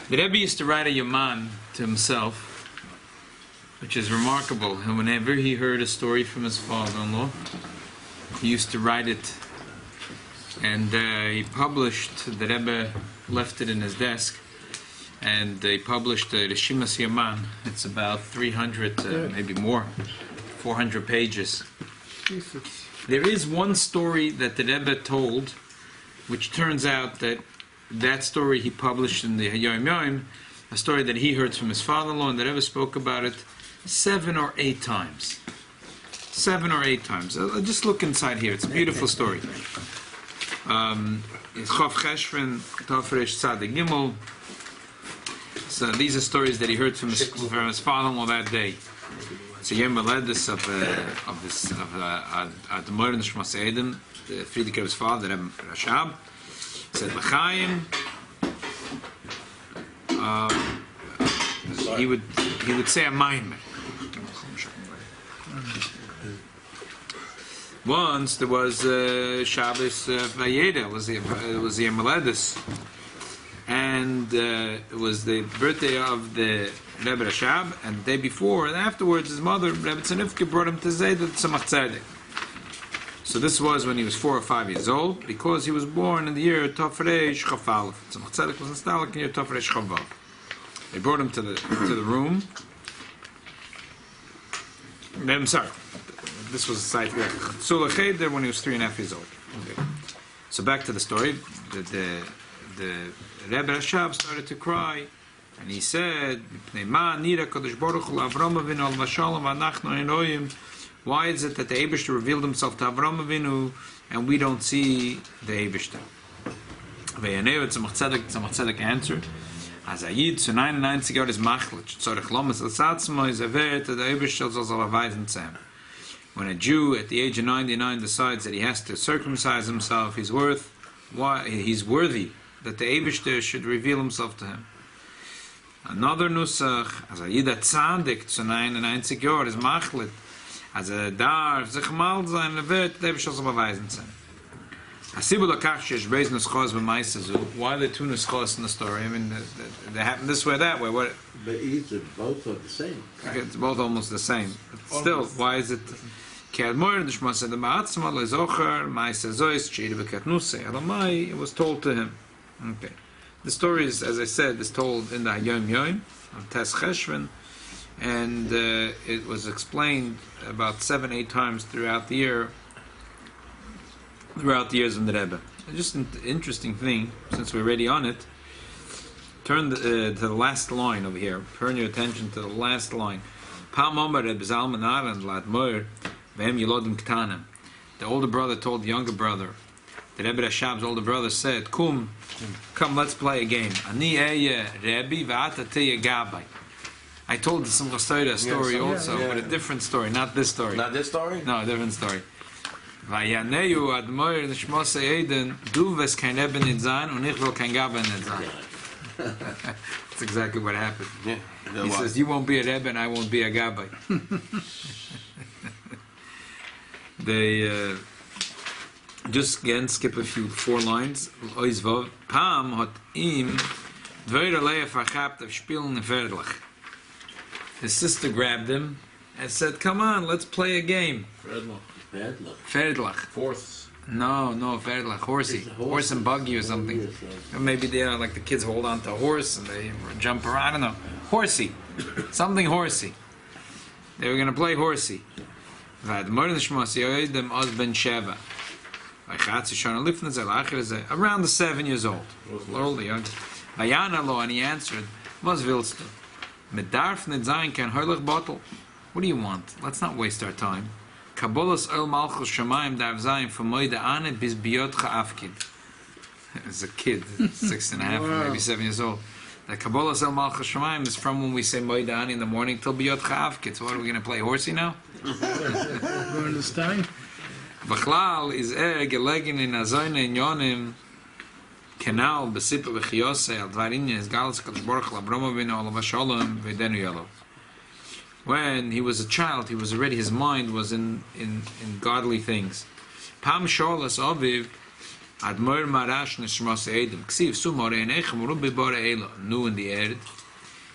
The Rebbe used to write a yaman to himself, which is remarkable. And whenever he heard a story from his father-in-law, he used to write it. And he published, the Rebbe left it in his desk, and they published the Rishimas Yaman. It's about 300, maybe more, 400 pages. Jesus. There is one story that the Rebbe told, which turns out that story he published in the Yom Yom, a story that he heard from his father-in-law, and the Rebbe spoke about it 7 or 8 times. 7 or 8 times. Just look inside here. It's a beautiful story. So these are stories that he heard from his father-in-law that day. It's a Yom Aledes of the modern Shmas Edom, the Friedrich Rebbe's father, the Rashab. Said L'chaim. He would say a maimer. Once there was Shabbos Vayeira. It was the Yom Aledes, and it was the birthday of the Rebbe Rashab. And the day before and afterwards, his mother Rebbe Tzanifke brought him to Zayda Tzemach Tzedek. So this was when he was 4 or 5 years old, because he was born in the year Tafresh Chafal. Tzemach Tzedek was installed in the year Tafresh Chafal. They brought him to the room. I'm sorry, this was a site Sula Cheder when he was 3.5 years old. Okay. So back to the story. The Rebbe Rashab started to cry, and he said, why is it that the Eibishter revealed himself to Avram Avinu and we don't see the Eibishter? Tzemach Tzedek answered, as a Yid zu 99 Jahren is machlich, tzorich lomas l'satzma is avert that the Eibishter soll erweisen zu him. When a Jew at the age of 99 decides that he has to circumcise himself, he's worthy that the Eibishter should reveal himself to him. Another nusach, as a Yid tzaddik zu 99 Jahren is machlit, as a darf sich mal sein wird der Eibishter soll erweisen zu him. Why the two nuschos in the story? I mean, they happen this way, that way. What? But either both are the same. It's both almost the same. But still, why is it? It was told to him. Okay. The story is, as I said, is told in the Yom Yom on Tes Cheshvan, and it was explained about 7-8 times throughout the year. Throughout the years of the Rebbe. Just an interesting thing, since we're already on it, turn to the last line over here. Turn your attention to the last line. The older brother told the younger brother, the Rebbe Rashab's older brother said, come, let's play a game. I told the Simchas Torah a story also, but a different story, not this story. Not this story? No, a different story. Vayaneyu admoir nishmos Eden, du wirst kein Rebbe nicht sein und ich will kein Gabbai nicht sein. That's exactly what happened. Yeah. He says, you won't be a Rebbe and I won't be a Gabbai. They just again skip a few 4 lines. Oizvav Pam hat ihm Vayeira leia vergabt auf spielen verdlich. His sister grabbed him and said, come on, let's play a game. Verdlich. Fourths. No, verdlich. Horsey. Horse and buggy or something. Or maybe they are like the kids hold on to a horse and they jump around. I don't know. Horsey. Something horsey. They were going to play horsey. Around the 7 years old. Early, young. And he answered, was willst du? Mit darf nicht sein kein heilig bottle. What do you want? Let's not waste our time. Kabbalas El Malchus Shamayim darf sein from Moide Ane bis Biyotcha Afkid. As a kid, 6.5, maybe 7 years old. The Kabbalas El Malchus Shamayim is from when we say Moide Ane in the morning till Biyotcha Afkid. So what, are we going to play horsey now? Going to stein? Bachlal is gelegen in Azoyne in Yonim Kenal Besipa V'chiyose Al Dvarinja is Galas Kadosh Baruch Hu L'Avraham Avinu Olav Shalom V'Denu Yalav. When he was a child, he was already, his mind was in godly things. Pam Sholas Aviv Admor marash nishmas edim. Ksiv su more enechem rubi bore elo. Nu in the erd.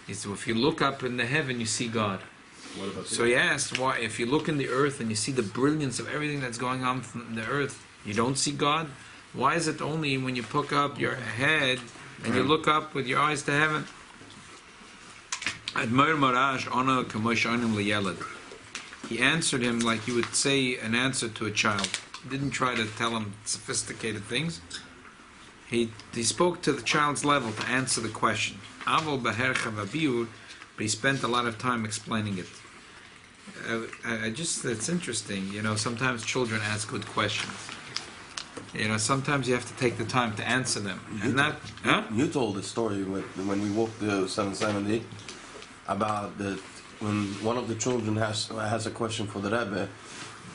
Is if you look up in the heaven, you see God. So he asked, why? If you look in the earth and you see the brilliance of everything that's going on from the earth, you don't see God? Why is it only when you pick up your head and you look up with your eyes to heaven? Admor marash ona kamosh onim liyelad. He answered him like you would say an answer to a child. He didn't try to tell him sophisticated things. He spoke to the child's level to answer the question. Avol behercha vabiur, but he spent a lot of time explaining it. It's interesting, sometimes children ask good questions. Sometimes you have to take the time to answer them. You told the story when we walked the 770 about when one of the children has a question for the Rebbe,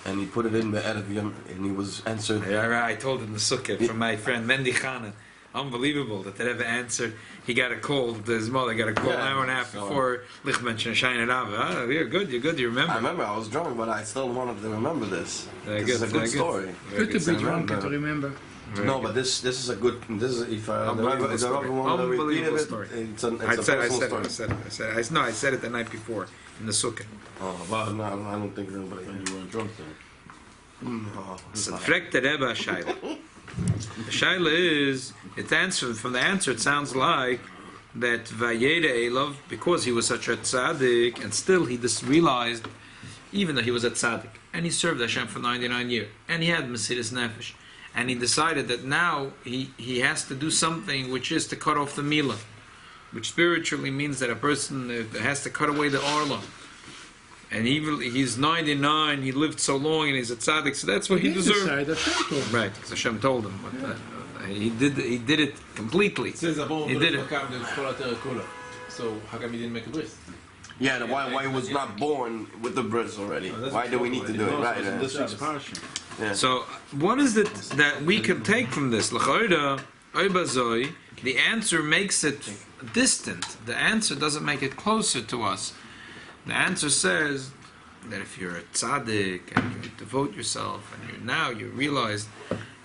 and he put it in the Erev and he was answered. Yeah, I told him the sukkah from my friend Mendy Khanna. Unbelievable that the Rebbe answered. He got a call. His mother got a call an hour and a half before Lichtman Shine Rava. You're good. You remember. I remember. I was drunk, but I still wanted to remember this. It's a good story. Good to be drunk and to remember. No, but this is a good. This is if the Rebbe story. Unbelievable story. It's a I said story. I said it the night before in the sukkah. Oh, well, no, I don't think nobody. When you weren't drunk then. No. So fragt the Rebbe a shaila. The shaila is, it's answered, from the answer it sounds like that Vayeira Elov, because he was such a tzaddik, and still he just realized, even though he was a tzaddik, and he served Hashem for 99 years, and he had Mesiras Nefesh, and he decided that now he has to do something which is to cut off the milah, which spiritually means that a person has to cut away the orla. And he's 99, he lived so long, and he's a tzaddik, so that's what he deserved. Right, because Hashem told him. But, he did it completely. It says he did it. So how come he didn't make a bris? Yeah, why he was not born with the bris already? Why do we need to do it? Right. This week's parsha. Yeah. So what is it that we can take from this? L'choira, oibazoi, the answer makes it distant. The answer doesn't make it closer to us. The answer says that if you're a tzaddik and you devote yourself, and you realize,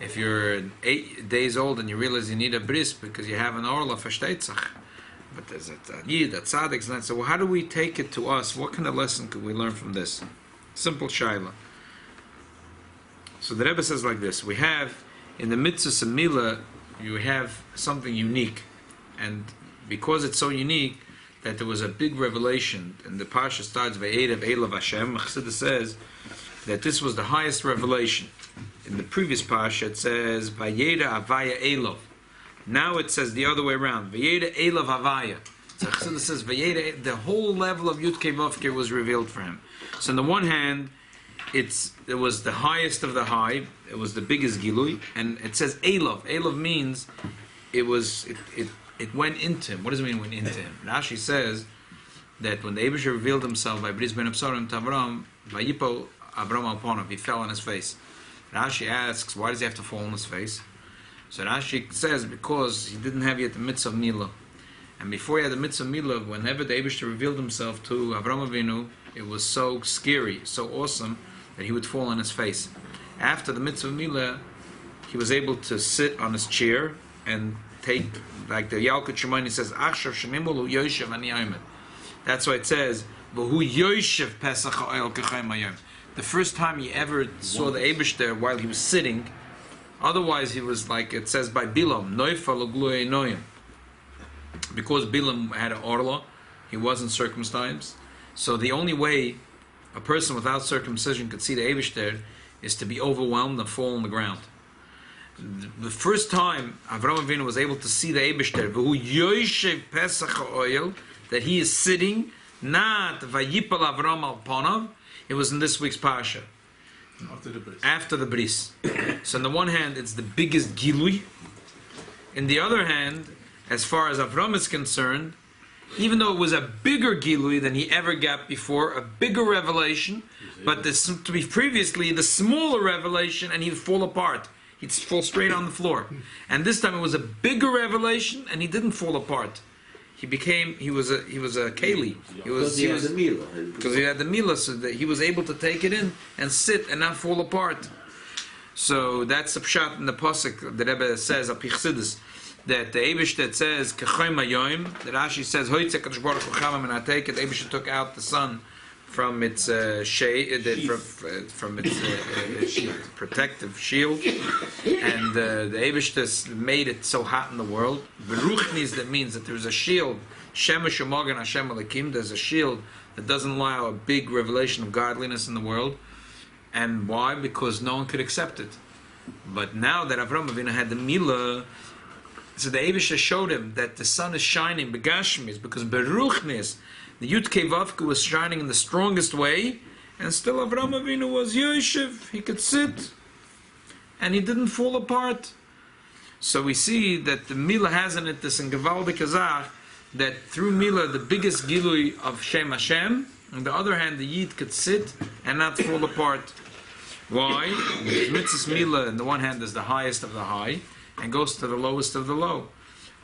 if you're 8 days old and you realize you need a bris because you have an orla verstetzach, but there's a yid, a tzaddik, and so how do we take it to us? What kind of lesson could we learn from this? Simple shaila. So the Rebbe says like this: we have in the mitzvah Samila, you have something unique, and because it's so unique, that there was a big revelation, and the parsha starts Vayeira Elav Hashem. Chassidus says that this was the highest revelation. In the previous parsha it says Vayeira Avaya Elav. Now it says the other way around. Vayeira Elav Avaya. So Chassidus says Vayeira, the whole level of Yud Kei Vav Kei was revealed for him. So on the one hand, it was the highest of the high. It was the biggest gilui, and it says Elav. Elav means it went into him. What does it mean went into him? Rashi says that when the Eibusher revealed himself by Bris ben Absarim to Avram, Vayipol Avram Alponov, he fell on his face. Rashi asks, why does he have to fall on his face? So Rashi says, because he didn't have yet the mitzvah of Milah. And before he had the mitzvah of Milah, whenever the Eibusher revealed himself to Avram Avinu, it was so scary, so awesome, that he would fall on his face. After the mitzvah of Milah, he was able to sit on his chair and take, like the Yalkut Shemaini says, Achshav Shenimulu Yoshev Ani Ayman. That's why it says, V'hu Yoshev Pesach Ha'oil K'chaim Hayom. The first time he ever saw the Eibishter while he was sitting, otherwise he was like, it says by Bilam, Noifa L'glui Noyim. Because Bilam had an orla, he wasn't circumcised. So the only way a person without circumcision could see the Eibishter is to be overwhelmed and fall on the ground. The first time Avram Avinu was able to see the Eibishter, V'hu Yoshev Pesach Ha'oil, that he is sitting, not Vayipal Avram Al Panav, it was in this week's Parsha. After the Bris. So on the one hand, it's the biggest Gilui. In the other hand, as far as Avram is concerned, even though it was a bigger Gilui than he ever got before, a bigger revelation, but to be previously the smaller revelation, and he'd fall apart. He'd fall straight on the floor. And this time it was a bigger revelation, and he didn't fall apart. He was a keli. Because he had the milah, so that he was able to take it in and sit and not fall apart. So that's the pshat in the pasuk. The Rebbe says Apichsidus that the Eibishter says Kechayim Hayoim. The Rashi says Hoytze Kadosh Baruch Hu Chamam and Atei. The Eibishter took out the sun from its shade, from its protective shield, and the Eibishter made it so hot in the world. Beruchnis, that means that there's a shield. Shemesh U'Magen Hashem Alekim. There's a shield that doesn't allow a big revelation of godliness in the world. And why? Because no one could accept it. But now that Avram Avinu had the Milah, so the Eibishter showed him that the sun is shining begashmis, because Beruchnis, the Yud Kei Vavka was shining in the strongest way, and still Avram Avinu was Yoshev. He could sit, and he didn't fall apart. So we see that the Milah has in it this in Gevaldik Azar, that through Milah the biggest Gilui of Shem Hashem. On the other hand, the Yid could sit and not fall apart. Why? Because Mitzvah Milah, on the one hand, is the highest of the high and goes to the lowest of the low.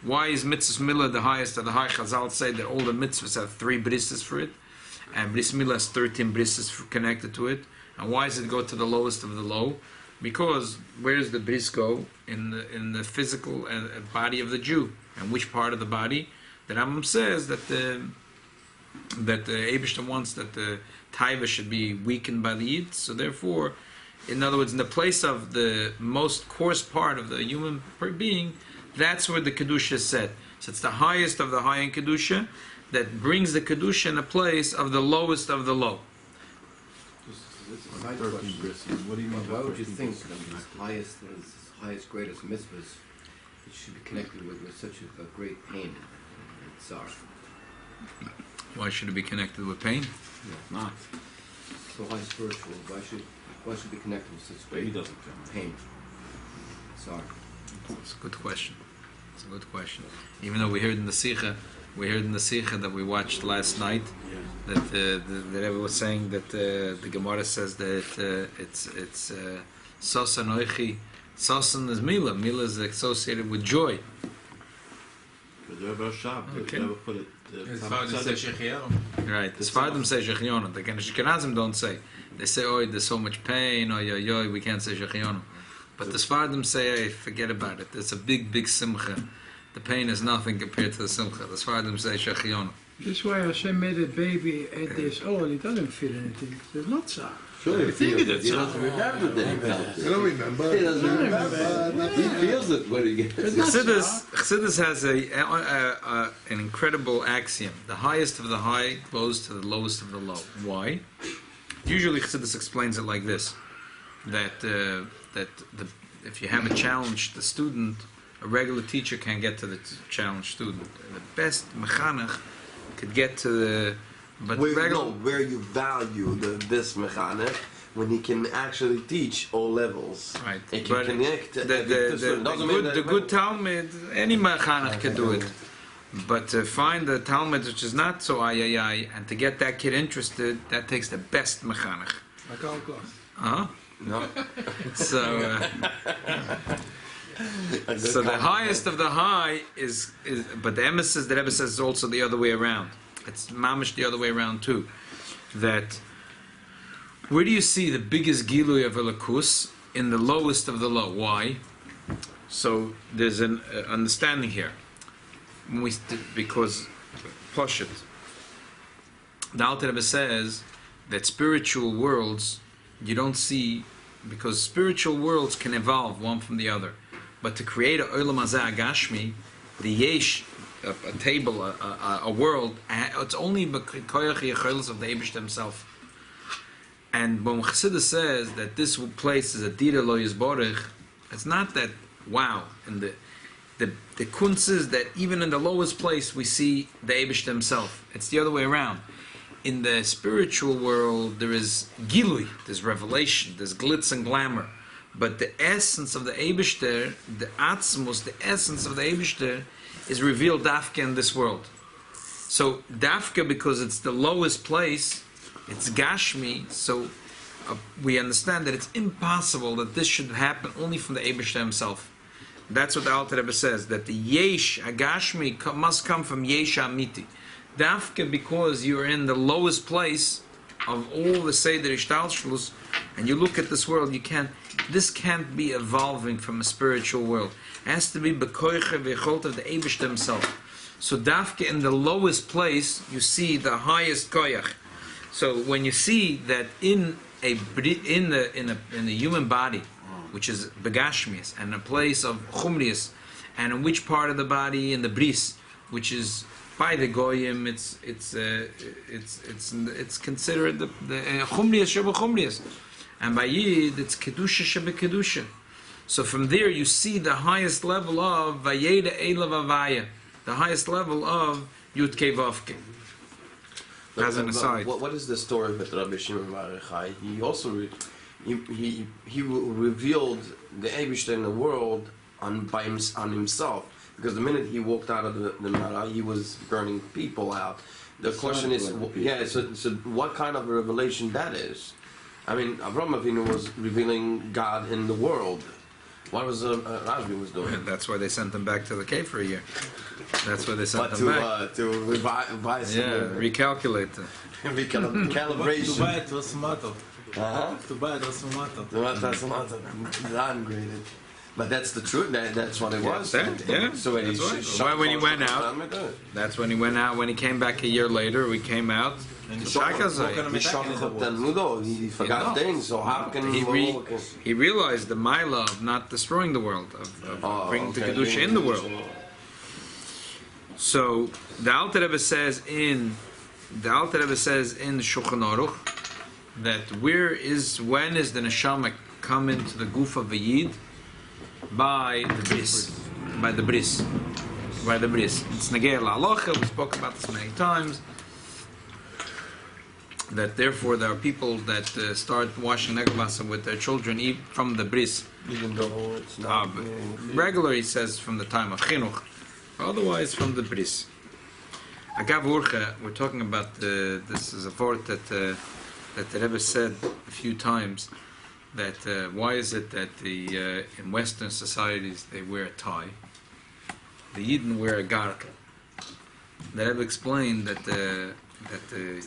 Why is Mitzvah Milah the highest of the high? Chazal say that all the mitzvahs have 3 brises for it, and Bris Milah has 13 brises connected to it. And why does it go to the lowest of the low? Because where does the bris go? In the physical body of the Jew. And which part of the body? The Rambam says that the Eibishter wants that the taiva should be weakened by the Yid. So therefore, in other words, in the place of the most coarse part of the human being, that's where the Kedusha is set. So it's the highest of the high in Kedusha that brings the Kedusha in a place of the lowest of the low. What do you mean? Why would you think the highest, greatest mitzvahs, it should be connected with such a great pain and sorrow? Why should it be connected with pain? No, not so high spiritual. Why should it be connected with such great pain? Sorry. It's a good question. It's a good question. Even though we heard in the Sicha, that we watched last night, that the Rebbe was saying that the Gemara says that it's Sosan Oichi. Sosan is Milah. Milah is associated with joy. The rashab. Okay. Never put it. Right. The Sfardim say Shechionu. The Ashkenazim don't say. They say, "Oh, there's so much pain. Oh, we can't say Shechionu." But the Sfardim say, "Hey, forget about it. It's a big, big simcha. The pain is nothing compared to the simcha." The Sfardim say Shechionu. That's why Hashem made a baby at this old. He doesn't feel anything. There's not so. Sure, he feels it. He doesn't remember that he felt it. You don't remember. He doesn't remember. He feels it when he gets it. Chassidus has an incredible axiom. The highest of the high goes to the lowest of the low. Why? Usually Chassidus explains it like this, that if you have a challenged student, a regular teacher can't get to the challenged student. The best mechanech could get to the... But where you value this mechanech, when he can actually teach all levels. Right. He can connect. The good Talmud, any mechanech can do it. But to find the Talmud which is not so and to get that kid interested, that takes the best mechanech. Like our class. Uh-huh. No. So... So the highest of the high is but the emesis, the Rebbe says, is also the other way around. It's mamish the other way around too. That where do you see the biggest gilui of Elokus? In the lowest of the low. Why? So there's an understanding here. Because Poshet, the Alter Rebbe says that spiritual worlds you don't see, because spiritual worlds can evolve one from the other. But to create a Olam Hazeh Agashmi, the Yesh, a table, a world, it's only Koyach Yechelis of the Eibishter himself. And when Chassidus says that this place is a Dira Lo Yisborich, it's not that, wow, and the kunz is that even in the lowest place we see the Eibishter himself. It's the other way around. In the spiritual world there is Gilui, there's revelation, there's glitz and glamour. But the essence of the Eibishter, the Atzmus, the essence of the Eibishter, is revealed Dafka in this world. So Dafka, because it's the lowest place, it's Gashmi, so we understand that it's impossible that this should happen only from the Eibishter himself. That's what the Alter Rebbe says, that the Yesh, Agashmi, must come from Yesh Amiti. Dafka, because you're in the lowest place of all the Seder Ishtalshlus, and you look at this world, you can't this can't be evolving from a spiritual world. It has to be bekoiche v'chot of the Eibush himself. So dafke in the lowest place, you see the highest koyach. So when you see that in the human body, which is begashmias, and a place of chumrias, and in which part of the body in the bris, which is by the goyim, it's considered the chumrias sheba chumrias, and by yid it's kedusha sheba kedusha. So from there you see the highest level of Vayeira elav avaya, the highest level of Yud Kei Vav Kei. As an aside, what is the story with Rabbi Shimon Bar Yochai? He also he revealed the Eibush in the world on himself, because the minute he walked out of the Mara, he was burning people out. The question is, so what kind of a revelation that is? I mean, Avraham Avinu was revealing God in the world. What was Rashbi was doing? That's why they sent him back to the cave for a year. That's why they sent him back. To revise recalculate. Calibration. To buy it was tomato. To buy it was tomato. Downgraded. But that's the truth. That's what it was. So when he went out, that's when he went out. When he came back a year later, we came out. He forgot things. So how can he realized the mila of not destroying the world, of bringing the kedusha in the world. So the Alter Rebbe says in the Shulchan Aruch that when is the neshama come into the guf of the yid? By the bris. It's negei la'alocha. We spoke about this many times. That therefore there are people that start washing negavasa with their children from the bris. Even though it's not regular, he says, from the time of chinuch. Otherwise, from the bris. Agav urcha, we're talking about this is a word that the Rebbe said a few times. That why is it that in Western societies they wear a tie, the Yidden wear a gartel? The Rebbe explained that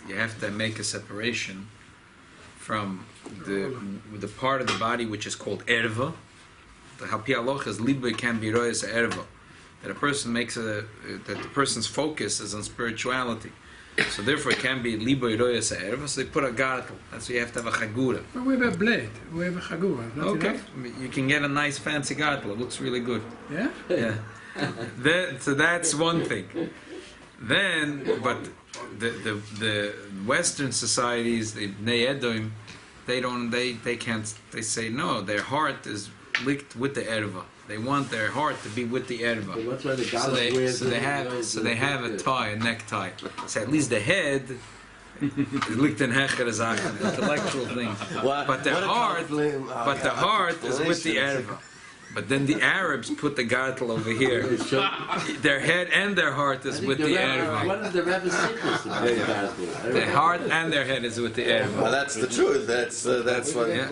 you have to make a separation from the part of the body which is called erva. The halpi halacha is liba can be royas erva. That a person that the person's focus is on spirituality. So therefore it can be liba royas erva. So they put a gartel. That's why you have to have a chagura. But we have a blade. We have a chagura. Okay, you can get a nice fancy gartel. It looks really good. Yeah. Yeah. So that's one thing. Then, but the Western societies, the Bnei Edom, they can't. They say no. Their heart is linked with the erva. They want their heart to be with the erva. So they have a tie, a necktie. So at least the head is linked in hecher is an intellectual thing. But the heart is with the erva. But then the Arabs put the gartel over here. Their head and their heart is with the erva. What is the Rebbe's sickness about the gartel? Their heart and their head is with the erva. Well, that's the truth. That's what. Yeah.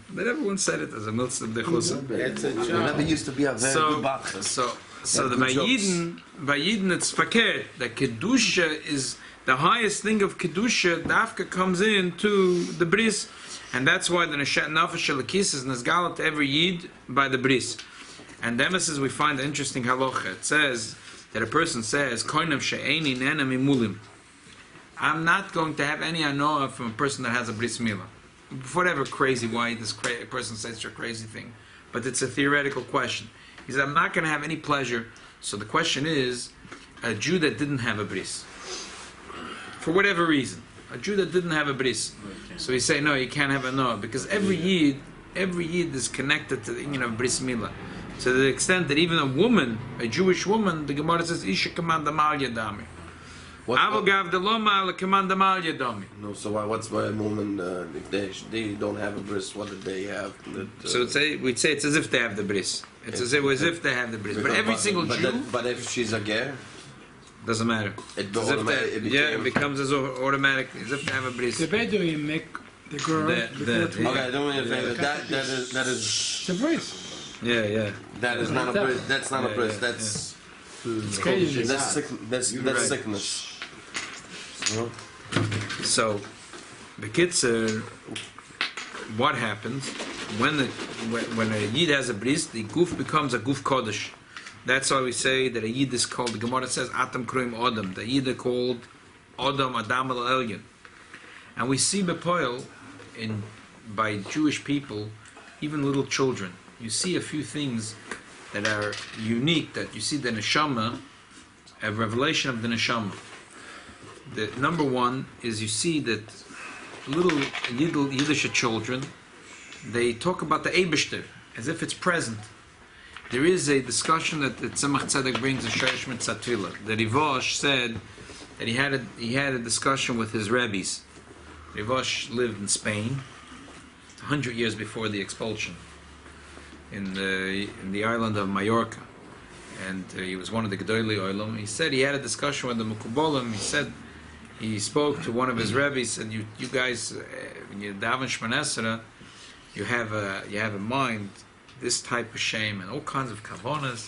But everyone said it as a miltzah b'chusa. The Rebbe used to be a very good boxer. So the Vayidin it's fakir. The kedusha is the highest thing of kedusha. Dafka comes into the bris. And that's why the nafesh shalakis is nezgalat to every yid by the bris. And the emphasis we find an interesting halacha. It says that a person says, "Koinav she'eni nena mimulim." I'm not going to have any anoah from a person that has a bris milah. Whatever crazy why this person says such a crazy thing, but it's a theoretical question. He says, "I'm not going to have any pleasure." So the question is, a Jew that didn't have a bris, for whatever reason. A Jew that didn't have a bris. So we say, no, you can't have a noah, because every yid is connected to the union of bris milah. To the extent that even a woman, a Jewish woman, the Gemara says, Isha command mal yadami. Avogav de loma command mal yadami. No, so what's why a woman, if they don't have a bris, what do they have? So we'd say it's as if they have the bris. It's as if they have the bris. But every single Jew... But if she's a ger? Doesn't matter. It becomes as automatic as if they have a bris. The Bedouin make the girl. Okay, do me a favor. That is the bris. Yeah. That is not a bris. That's not a bris. That's sickness. So, the kids, what happens when a Yid has a bris, the guf becomes a guf kodesh. That's why we say that a Yid is called, the Gemara says, Atam Kroim Odom. The Yid are called Odom Adam al Elyon. And we see Bepoil by Jewish people, even little children. You see a few things that are unique, that you see the neshama, a revelation of the neshama. The number one is you see that little Yiddish children, they talk about the Eibishter as if it's present. There is a discussion that the Tzemach Tzedek brings in Shorish Mitzvah Tefillah. The Rivosh said that he had a discussion with his rabbis. Rivosh lived in Spain 100 years before the expulsion in the island of Mallorca, and he was one of the Gedolei Olam. He said he had a discussion with the Mukubolim. He said he spoke to one of his rabbis and you guys, when you daven Shemona Esrei, you have in mind this type of shame and all kinds of kavonas.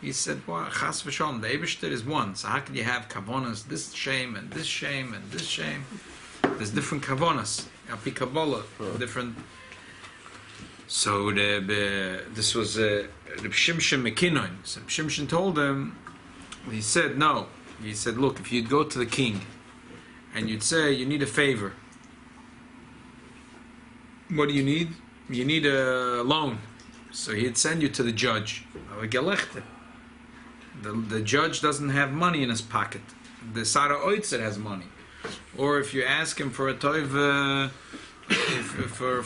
He said, well, Chas v'shalom, the Eibishter is one, so how can you have kavonas, this shame and this shame and this shame? There's different kavonas, Api Kabbalah, different. So this was Reb Shimshon Mekinoin. So Reb Shimshon told him, he said, no. He said, look, if you'd go to the king and you'd say, you need a favor. What do you need? You need a loan. So he'd send you to the judge. The judge doesn't have money in his pocket. The Sara Oitzer has money. Or if you ask him for a toiv,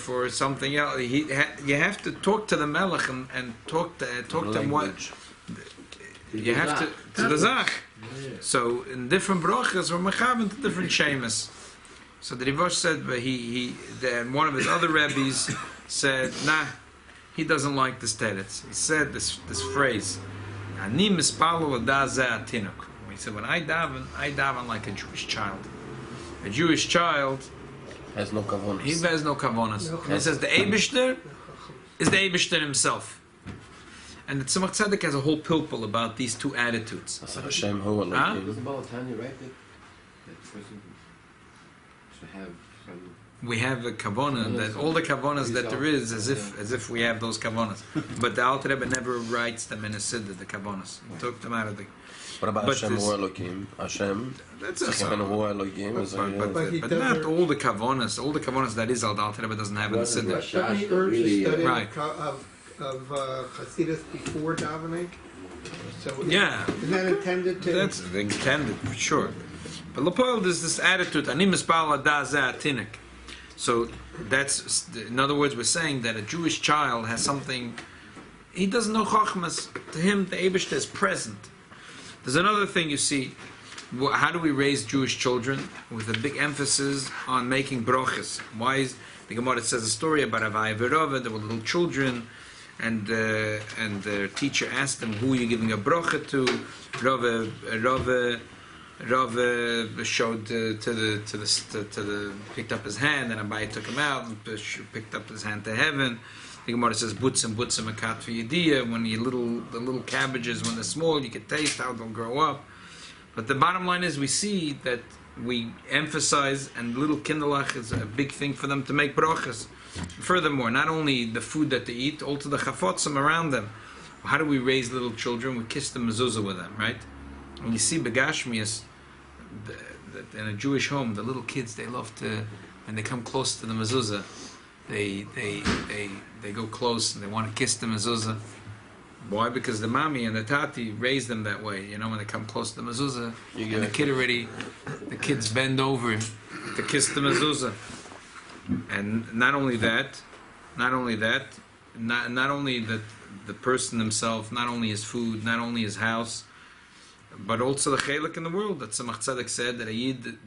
for something else, you have to talk to the melech and talk to him what you have to the zach. So in different brachas we're mechaven to different shemes. So the Rivosh said, but then one of his other rabbis said, nah, he doesn't like this teretz. He said this phrase, "Ani mispalo l'dazeh atinuk." He said, when I daven like a Jewish child. A Jewish child has no kavonas. He has no kavonas. And he says the Eibishter is the Eibishter himself. And the Tzemach Tzedek has a whole pilpul about these two attitudes. Hashem hu Elokim. It was about Tanya, right? That person should have some. We have a kavona that all the kavonas that there is, as if we have those kavonas. But the Alter Rebbe never writes them in a siddur, the kavonas. He took them out of the. What about Hashem hu Elokim? Hashem. That's a but not all the kavonas. All the kavonas that is the Alter Rebbe doesn't have in the siddur. Don't he urge the study Right. of Chassidus before davening? So Yeah. isn't that intended to? That's intended for sure. But Lepoil, there's this attitude. Ani mispal adazeh atinik. So that's, in other words, we're saying that a Jewish child has something. He doesn't know chachmas. To him, the Eibishter is present. There's another thing you see. How do we raise Jewish children? With a big emphasis on making brochas. Why is the Gemara says a story about Vayeira Virava? There were little children, and their teacher asked them, "Who are you giving a brocha to?" Rav showed to the picked up his hand, and Abai took him out and picked up his hand to heaven. The Gemara says, "Butzim akat v'yediyah." When the little cabbages, when they're small, you can taste how they'll grow up. But the bottom line is, we see that we emphasize, and little kinderlach is a big thing for them to make brochas. Furthermore, not only the food that they eat, also the chafotzim around them. How do we raise little children? We kiss the mezuzah with them, right? When you see begashmias, in a Jewish home, the little kids, they love to, when they come close to the mezuzah, they go close and they want to kiss the mezuzah. Why? Because the mommy and the tati raised them that way. You know, when they come close to the mezuzah, and the kids bend over to kiss the mezuzah. And not only that, not only that the person himself, not only his food, not only his house, but also the chelik in the world. That Tzemach Tzedek said that a Yid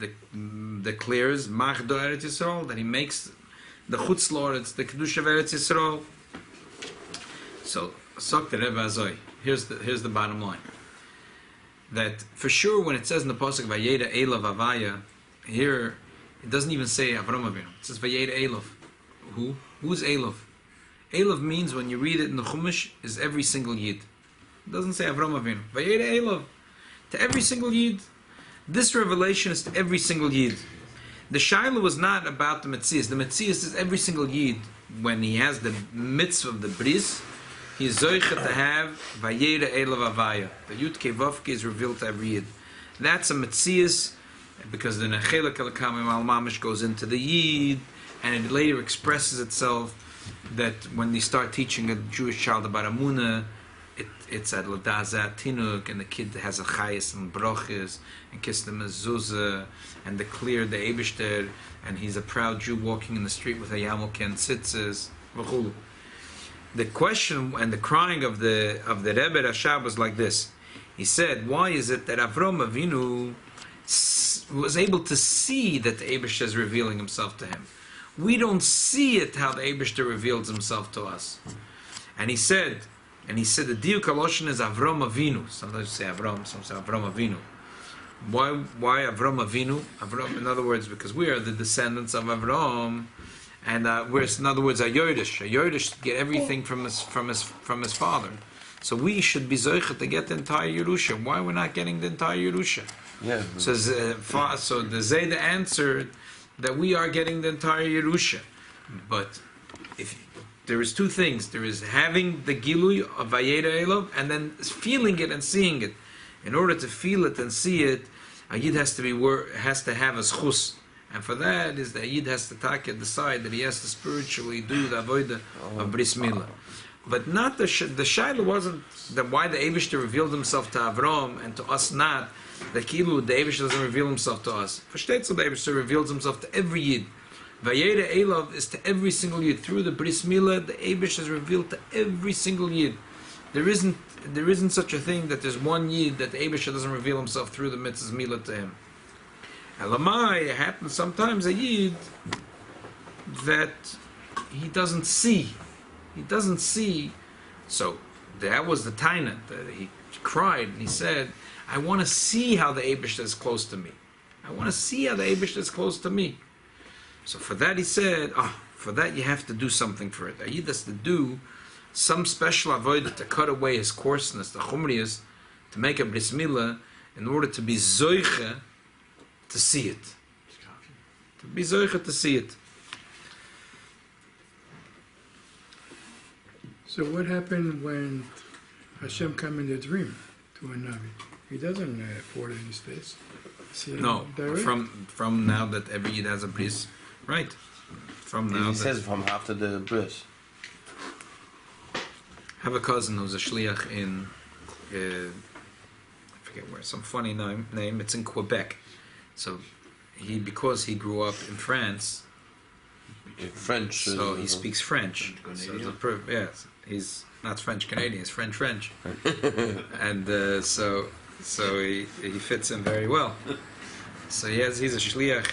declares Mach do Eretz Yisrael, that he makes the chutz la'aretz, the kedusha of Eretz Yisrael. So, Sok the Rebbe Azoi. Here's the bottom line. That for sure, when it says in the pasuk Vayeira Elav Avaya, here it doesn't even say Avram Avinu. It says Vayeira Elav. Who's Elav? Elav means, when you read it in the Chumash, is every single Yid. It doesn't say Avram Avinu. Vayeira Elav. To every single Yid. This revelation is to every single Yid. The Shaila was not about the Metzias. The Metzias is every single Yid, when he has the mitzvah of the Bris, he's Zoichet to have Vayeira Elav Avaya. The Yud Kevavke is revealed to every Yid. That's a Metzias, because the Nechelek Elkamim Al Mamish goes into the Yid, and it later expresses itself that when they start teaching a Jewish child about Amunah, it's at Ladazat Tinuk, and the kid has a Chayes and Brochis, and kiss them as Zuzah, and declare the Eibishter, and he's a proud Jew walking in the street with a Yamuk and Tzitzes. The question and the crying of the Rebbe Rashab was like this. He said, why is it that Avram Avinu was able to see that the Eibishter is revealing himself to him? We don't see it how the Eibishter reveals himself to us. And he said the Diuk Kaloshin is Avram Avinu. Sometimes you say Avram, sometimes say Avram Avinu. Why Avram Avinu? Avram, in other words, because we are the descendants of Avram, and we're, in other words, a Yodesh get everything from his father. So we should be Zoichet to get the entire Yerusha. Why we're not getting the entire Yerusha? Yeah. So the Zayda answered that we are getting the entire Yerusha. But if there is two things. There is having the Gilui of Vayeira Elov, and then feeling it and seeing it. In order to feel it and see it, a Yid has to have a schus. And for that is that Yid has to decide that he has to spiritually do the avodah of Bris Milah. But not the Shaila wasn't that why the Eibishter revealed himself to Avram and to us not. The Kilu, the Eibishter doesn't reveal himself to us. Versteht so the Eibishter reveals himself to every Yid. Vayeira Elov is to every single Yid. Through the Bris Milah, the Eibishter is revealed to every single Yid. There isn't such a thing that there's one Yid that the Eibishter doesn't reveal himself through the Mitzvah's Milah to him. Elamai, it happens sometimes a Yid that he doesn't see. He doesn't see. So that was the Taina. He cried and he said, I want to see how the Eibishter is close to me. I want to see how the Eibishter is close to me. So for that he said, for that you have to do something for it. A Yid has to do some special avodah to cut away his coarseness, the chumrius, to make a bris milah, in order to be zoiche to see it. To be zoiche to see it. So what happened when Hashem came in the dream to a Navi? He doesn't pour it in his face. No, from now that every Yid has a bris, right? From now. He says from after the bris. I have a cousin who's a shliach in, I forget where, some funny name. It's in Quebec. So because he grew up in France, French. So he speaks French. So yes, he's not French Canadian. He's French. And so he fits in very well. So he's a shliach.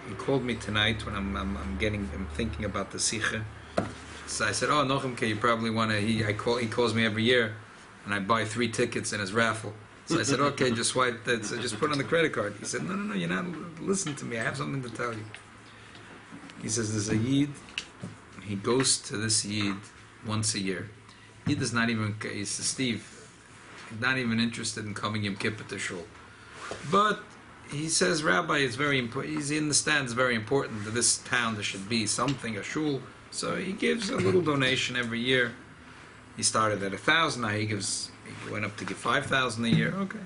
He called me tonight when I'm thinking about the Sicha. So I said, Nochemke, you probably want to. He calls me every year, and I buy 3 tickets in his raffle. So I said, okay, just swipe that. So just put it on the credit card. He said, no, you're not. Listen to me. I have something to tell you. He says there's a Yid. He goes to this Yid once a year. Yid is not even. He says, Steve, he's not even interested in coming Yom Kippur to shul. But he says, Rabbi, it's very important. He understands it's very important that this town there should be something, a shul. So he gives a little donation every year. He started at 1,000. Now he went up to give 5,000 a year. Okay.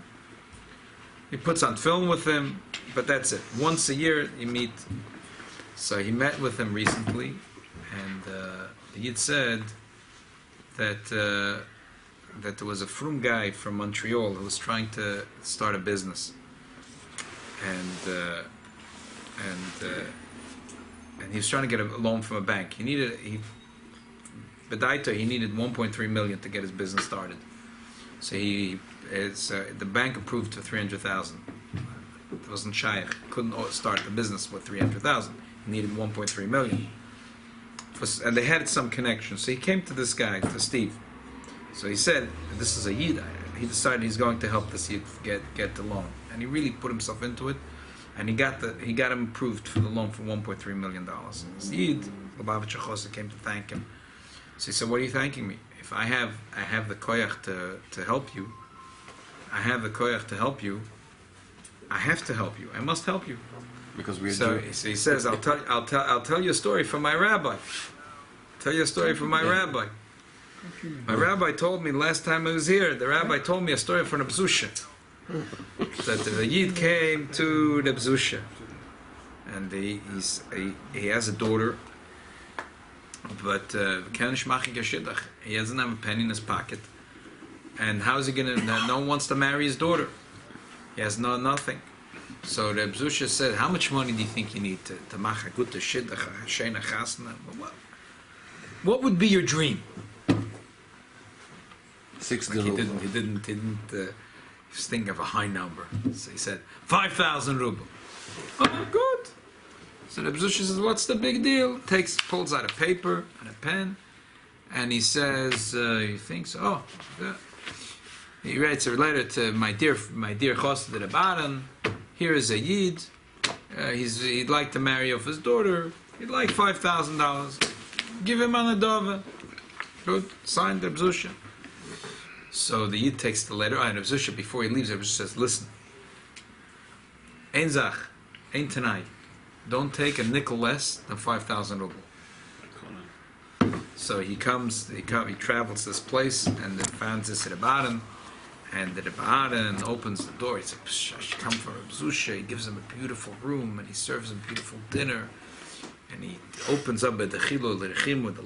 He puts on film with him, but that's it. Once a year you meet. So he met with him recently, and the Yid said that there was a frum guy from Montreal who was trying to start a business, and he was trying to get a loan from a bank. He needed 1.3 million to get his business started. So the bank approved for 300,000. It wasn't shaykh. Couldn't start the business with 300,000. He needed 1.3 million. And they had some connection. So he came to this guy, to Steve. So he said, this is a Yid. He decided he's going to help this Yid get the loan. And he really put himself into it. And he got him approved for the loan for $1.3 million. This Yid, Lubavitch Chosa, came to thank him. So he said, what are you thanking me? If I have the koyach to help you, I have the koyach to help you, I have to help you. I must help you. Because we're So Jews. he says, I'll tell you a story from my rabbi. Tell you a story from my rabbi. My rabbi told me last time I was here. The rabbi told me a story from Reb Zusha. That the Yid came to Reb Zusha, and he has a daughter, but he doesn't have a penny in his pocket. And how's he gonna? No one wants to marry his daughter. He has nothing. So Reb Zusha said, "How much money do you think you need to make a good shidduch, a sheina chasna? What would be your dream?" 60 He rubles. didn't. He was thinking of a high number. So he said 5,000 ruble. Oh, good. So the Zusha says, "What's the big deal?" Pulls out a paper and a pen, and he says, "He thinks, oh." Yeah. He writes a letter to my dear Chassid at the bottom. Here is a Yid. He'd like to marry off his daughter. He'd like $5,000. Give him on a dova. Good. Signed Reb Zusha. So the Yid takes the letter. And Reb Zusha, before he leaves, Reb Zusha says, "Listen. Ein zach. Ein tonight. Don't take a nickel less than 5,000 ruble." So he travels this place, and finds this at the bottom. And the Rebbe opens the door. He says, "I should come for Reb Zusha." He gives him a beautiful room, and he serves him beautiful dinner. And he opens up with the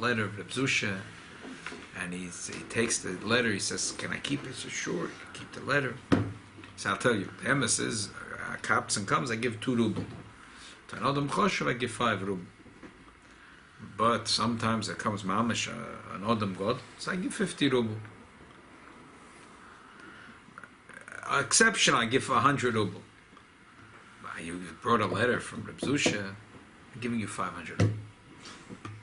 letter of Reb Zusha. And he takes the letter. He says, "Can I keep it?" He says, "Sure, you can keep the letter." So I'll tell you, the emes is, Kapson comes, I give 2 ruble. To an Adam Choshev, I give 5 ruble. But sometimes it comes mamish, an Adam God, so I give 50 ruble. Exception, I give 100 ruble. You brought a letter from Reb Zusha, I'm giving you 500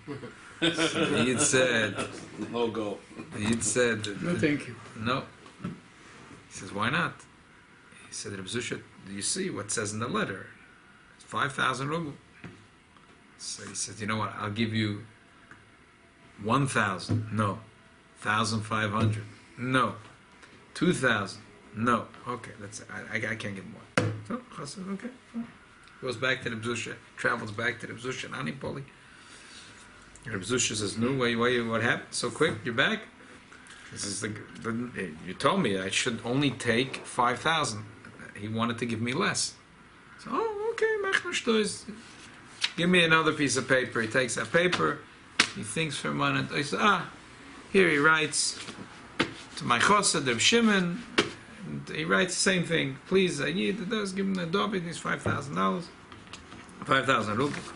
ruble. So the Yid said, No go. the Yid said, No, thank you. no. He says, "Why not?" He said, "Reb Zusha, do you see what it says in the letter? It's 5,000 ruble." So he said, "You know what? I'll give you 1,000. No. 1,500. No. 2,000. No. Okay, that's it. I can't give more." So I said, "Okay." Fine. Goes back to the Zusha, travels back to the Zusha in Anipoli. Reb Zusha says, "No, what happened so quick? You're back?" He says, "You told me I should only take 5,000. He wanted to give me less." So, "Oh, okay, mach no shtois. Give me another piece of paper." He takes that paper. He thinks for a minute. He says, here he writes to my chassid, Reb Shimon. And he writes the same thing. "Please, I need this. Give him the dobit. He's $5,000, 5,000 rubles."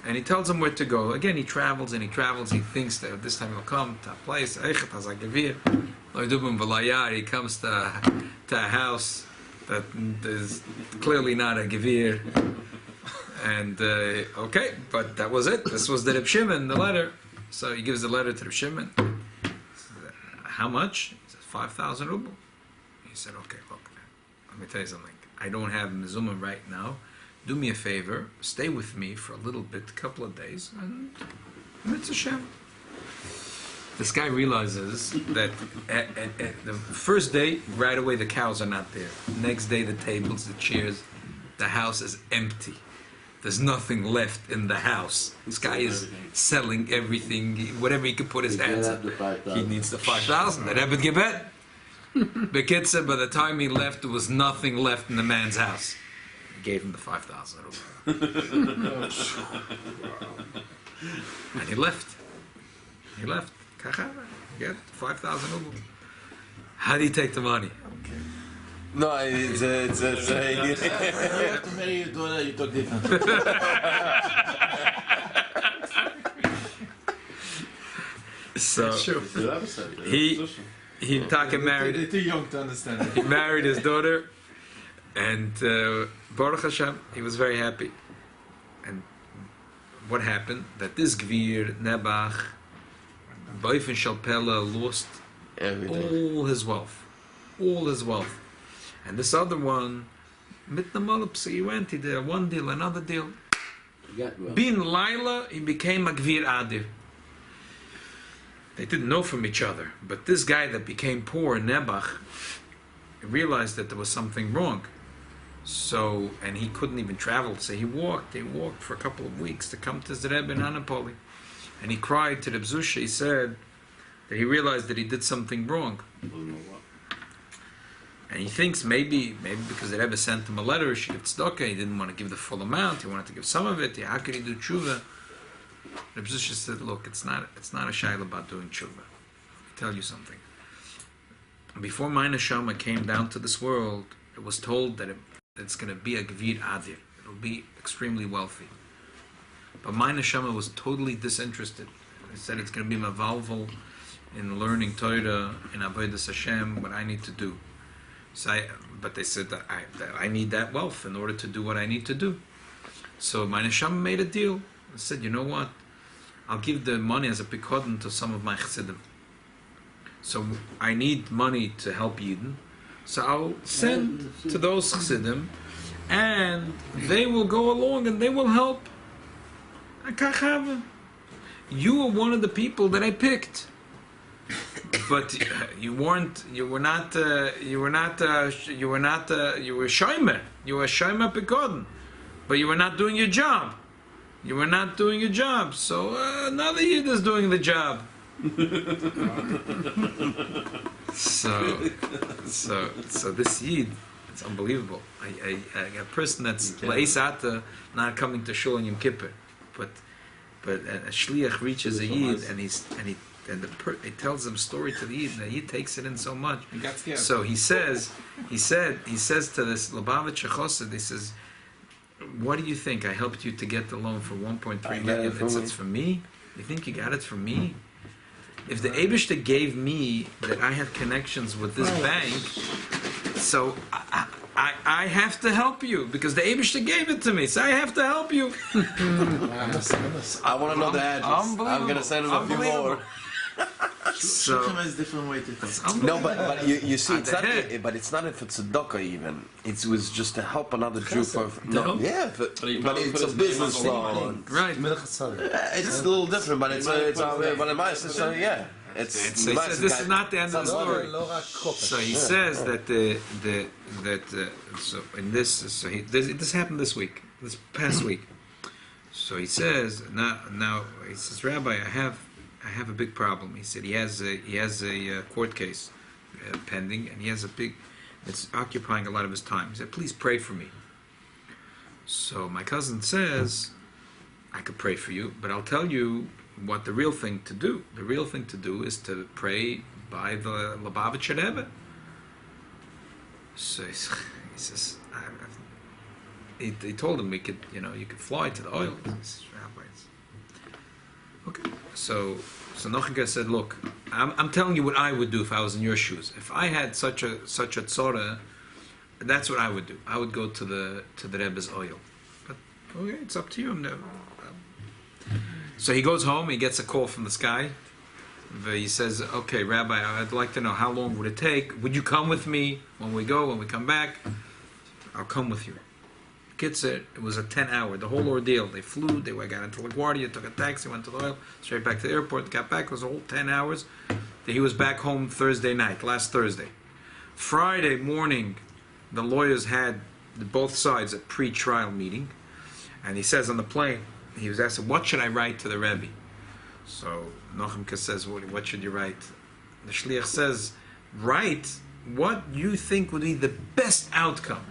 And he tells him where to go. Again, he travels and he travels. He thinks that this time he'll come to a place. He comes to a house that is clearly not a gevir. And okay, but that was it. This was the Reb Shimon, the letter. So he gives the letter to Reb Shimon. How much? He says 5,000 ruble. He said, "Okay, look, let me tell you something. I don't have mezumah right now. Do me a favor, stay with me for a little bit, a couple of days, and Mitzvah Shem." This guy realizes that at the first day, right away the cows are not there. Next day, the tables, the chairs, the house is empty. There's nothing left in the house. This guy is selling everything, whatever he could put his hands on. He needs the 5,000. That Rebbe Gebet. Bekitza, by the time he left, there was nothing left in the man's house. Gave him the 5,000 rubles. And he left. He left. Get 5,000 rubles. How do you take the money? No, it's You have to marry your daughter, you talk different. So he married. They're too young to understand it. He married his daughter, and Baruch Hashem, he was very happy. And what happened? That this Gvir Nebach, Boifen Shalpella, lost all his wealth, and this other one, mit Namalapsi, he went. He did one deal, another deal. Bin Laila, he became a Gvir Adir. They didn't know from each other, but this guy that became poor, Nebach, realized that there was something wrong. So, and he couldn't even travel, so he walked for a couple of weeks to come to the Rebbe in Anapoli. And he cried to the zusha. He said that he realized that he did something wrong. And he thinks maybe because the Rebbe sent him a letter, she gave tzedakah, he didn't want to give the full amount, he wanted to give some of it. How could he do tshuva? The Zusha said, look, it's not a shayla about doing tshuva. I'll tell you something. Before my neshama came down to this world, it was told that it's going to be a gvir adir. It'll be extremely wealthy. But my neshama was totally disinterested. It said it's going to be mavalval in learning Torah, in avodas Hashem, what I need to do. But they said that I need that wealth in order to do what I need to do. So my neshama made a deal. I said, you know what? I'll give the money as a pikodon to some of my chassidim. So I need money to help Yidden. So I'll send to those chassidim, and they will go along and they will help. You were one of the people that I picked. But you were shoymer. You were shoymer pikodon. But you were not doing your job. So another Yid is doing the job. so this Yid, it's unbelievable. A person that's le'isata, not coming to shul on Yom Kippur, but a shliach reaches a Yid and he tells him story to the Yid, and the Yid takes it in so much. So he says to this Lubavitcher Chosed, he says, what do you think? I helped you to get the loan for 1.3 million. It's for me? You think you got it from me? If the Eibishter gave me that I have connections with this bank, so I have to help you because the Eibishter gave it to me, so I have to help you. I want to know the address. I'm going to send him a few more. So is different way to think. No, but you see, it's not. But it's not if it's a tzedakah even. It was just to help another Jew. But it's a business loan. Right. It's a little different, but it's but in my system, yeah. It's so he says this is not the end of the story. So he says that this happened this past week. So he says now he says, Rabbi, I have a big problem. He said he has a court case pending, and it's occupying a lot of his time. He said, please pray for me. So my cousin says, I could pray for you, but I'll tell you what the real thing to do. The real thing to do is to pray by the Lubavitcher Rebbe. So he says, he told him you could fly to the oil. He says, okay, so Nochika said, look, I'm telling you what I would do if I was in your shoes. If I had such a tzora, that's what I would do. I would go to the Rebbe's oil. But okay, it's up to you. So he goes home. He gets a call from the sky. He says, okay, Rabbi, I'd like to know how long would it take. Would you come with me when we come back? I'll come with you. It was a 10-hour, the whole ordeal. They flew, they got into LaGuardia, took a taxi, went to the oil, straight back to the airport, got back. It was a whole 10 hours. He was back home Thursday night, last Thursday. Friday morning, the lawyers had both sides a pre-trial meeting, and he says on the plane, he was asked, what should I write to the Rebbe? So Nochimka says, what should you write? The Shliach says, write what you think would be the best outcome.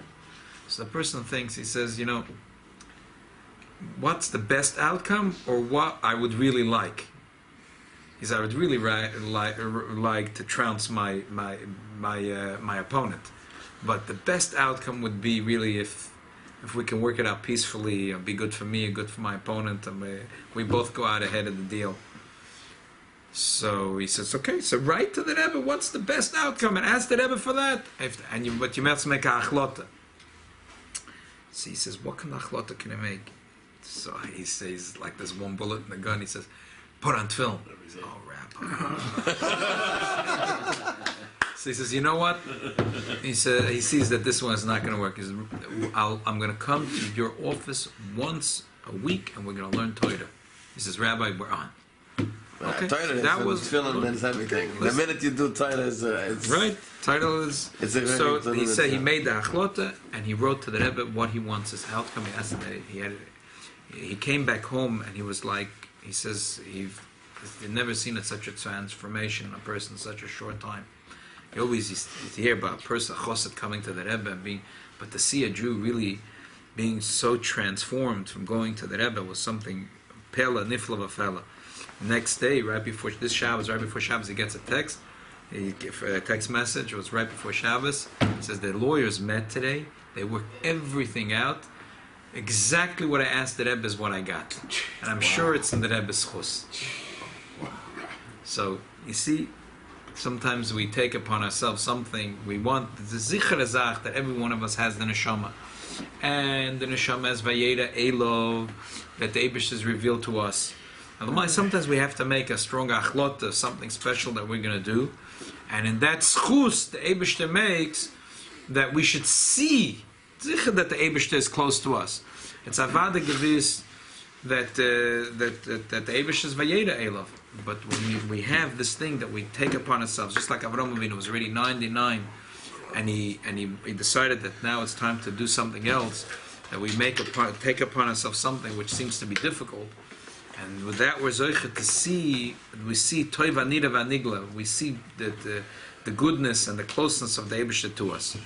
So the person thinks, he says, what's the best outcome, or what I would really like? He said, I would really like to trounce my opponent, but the best outcome would be really if we can work it out peacefully, it'll be good for me and good for my opponent, and we both go out ahead of the deal. So he says, okay, so write to the Rebbe, what's the best outcome, and ask the Rebbe for that. But you must make a achlota. So he says, what kind of achlota can I make? So he says, like there's one bullet in the gun, he says, put on film. Oh, Rabbi. So he says, you know what? He said he sees that this one is not going to work. He says, I'm going to come to your office once a week, and we're going to learn Torah. He says, Rabbi, we're on. Okay. Torah That is was tefillin means everything. The minute you do Torah, it's right. Title is It's a very so. good He said he yeah. made the achlota and he wrote to the Rebbe what he wants. His outcome. He asked him that he came back home and he was like, he says he'd never seen such a transformation in a person in such a short time. He always used to hear about a person, a chosed, coming to the Rebbe and being, but to see a Jew really being so transformed from going to the Rebbe was something pella nifla v'fella. Next day, right before this Shabbos, right before Shabbos, he gets a text. A text message. It was right before Shabbos. It says the lawyers met today. They worked everything out. Exactly what I asked the Rebbe is what I got, and I'm sure it's in the Rebbe's chus. So you see, sometimes we take upon ourselves something we want. The Sicha that every one of us has the neshama, and the neshama has Vayeira Elov that the Eibush is revealed to us. Otherwise, sometimes we have to make a strong achlot of something special that we're going to do, and in that schus the Eibush makes that we should see that the Eibush is close to us. It's avada gevis that the Eibush is Vayeira Elov. But when we have this thing that we take upon ourselves, just like Avraham Avinu was already 99, and he decided that now it's time to do something else, that we take upon ourselves something which seems to be difficult, and with that we're zoichet to see, we see toiv anira v'anigla, we see that the goodness and the closeness of the Eibush to us.